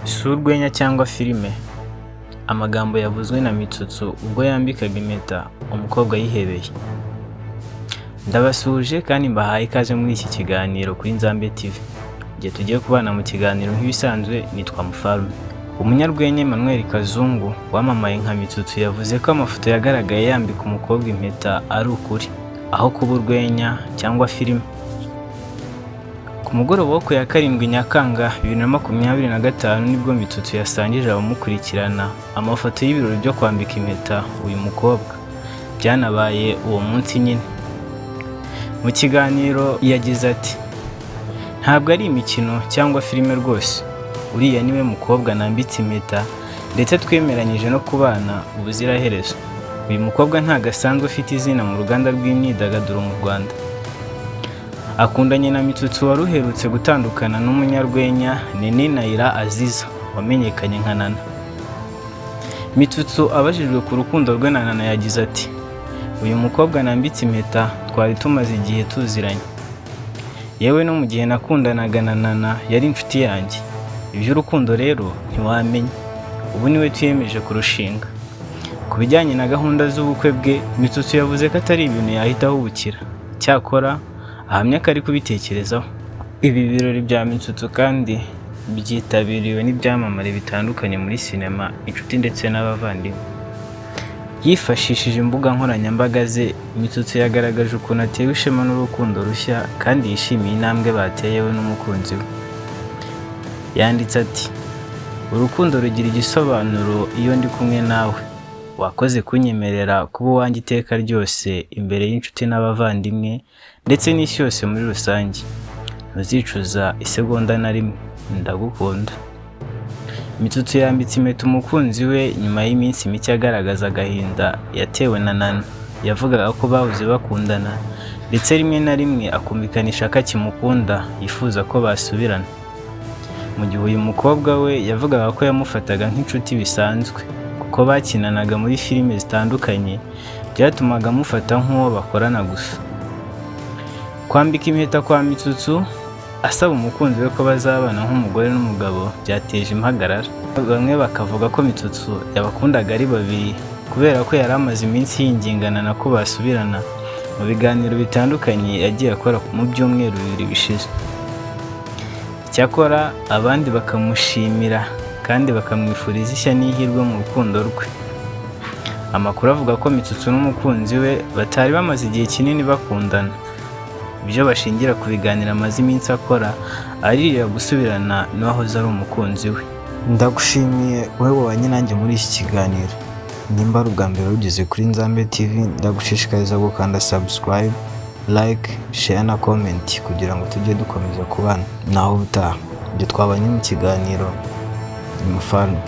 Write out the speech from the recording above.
Si urwenya cyangwa filime, amagambo yavuzwe na Mitsutsu ubwo yambikaga impeta umukobwa yihebeye. Ndabasuhuje kandi mbahaye ikaze muri iki kiganiro kuri Nzambe TV. Igihe tugiye kubana mu kiganiro nk'ibisanzwe nitwa Mufarume. Umunyarwenya Emmanuel Kazungu wamamaye nka Mitsutsu yavuze ko amafoto yagaragaye yambika umukobwa impeta ari ukuri, aho kuba urwenya cyangwa filime. Ku mugoroba wo ku ya 7 Nyakanga 2025 nibwo Mitsutsu yasangije abamukurikirana amafoto y'ibirori byo kwambika impeta uyu mukobwa. Byanabaye uwo munsi nyine. Mu kiganiro yagize ati: "Ntabwo ari imikino cyangwa filime rwose. Uriya niwe mukobwa nambitse impeta ndetse twemeranyije no kubana ubuziraherezo. Uyu mukobwa ntago asanzwe ufite izina mu ruganda rw'imyidagaduro mu Rwanda." Akundanye na Mitsutsu wari uherutse gutandukana n'umunyarwenya Nene Naira Aziza wamenyekanye nka Nana. Mitsutsu abajijwe ku rukundo rwe na Nana yagize ati: "Uyu mukobwa nambitse impeta twari tumaze igihe tuziranye. Yewe no mu gihe nakundanaga na Nana yari inshuti yanjye. Iby'urukundo rero ntiwamenya. Ubu niwe twiyemeje kurushinga." Ku bijyanye na gahunda z'ubukwe bwe, Mitsutsu yavuze ko atari ibintu yahita ahubukira. Cyakora ahamya ko ari kubitekerezaho. Ibi birori bya Mitsutsu kandi byitabiriwe n'ibyamamare bitandukanye muri sinema, inshuti ndetse n'abavandimwe. Yifashishije imbuga nkoranyambaga ze, Mitsutsu yagaragaje ukuntu atewe ishema n'urukundo rushya kandi yishimiye intambwe bateye we n'umukunzi we. Yanditse ati: "Urukundo rugira igisobanuro iyo ndi kumwe nawe. Wakoze kunyemerera kuba uwanjye iteka ryose imbere y'inshuti n'abavandimwe ndetse n'isi yose muri rusange. Ntuzicuza isegonda na rimwe. Ndagukunda." Mitsutsu yambitse impeta umukunzi we nyuma y'iminsi mike agaragaza agahinda yatewe na Nana. Yavugaga ko bahoze bakundana ndetse rimwe na rimwe akumvikanisha ko akimukunda, yifuza ko basubirana. Mu gihe uyu mukobwa we yavugaga ko yamufataga nk'inshuti bisanzwe kuko bakinanaga muri filime zitandukanye, byatumaga amufata nk'uwo bakorana gusa. Kwambika impeta kwa Mitsutsu asaba umukunzi we ko bazabana nk'umugore n'umugabo byateje impagarara. Bamwe bakavuga ko Mitsutsu yabakundaga ari babiri kubera ko yari amaze iminsi yingingana na ko basubirana mu biganiro bitandukanye yagiye akora mu byumweru 2 bishize. Cyakora abandi bakamushimira kandi bakamwifuriza ishya n'ihirwe mu rukundo rwe. Amakuru avuga ko Mitsutsu n'umukunzi we batari bamaze igihe kinini bakundana. Ibyo bashingira ku biganiro amaze iminsi akora aririra gusubirana n'uwahoze ari umukunzi we. Ndagushimiye wowe wabanye nanjye muri iki kiganiro. Nimba ari ubwa mbere ugeze kuri Nzambe TV, ndagushishikariza gukanda subscribe, like, share na comment kugira ngo tujye dukomeza kubana. Naho ubutaha ibyo twabanye mu kiganiro. Mufarume.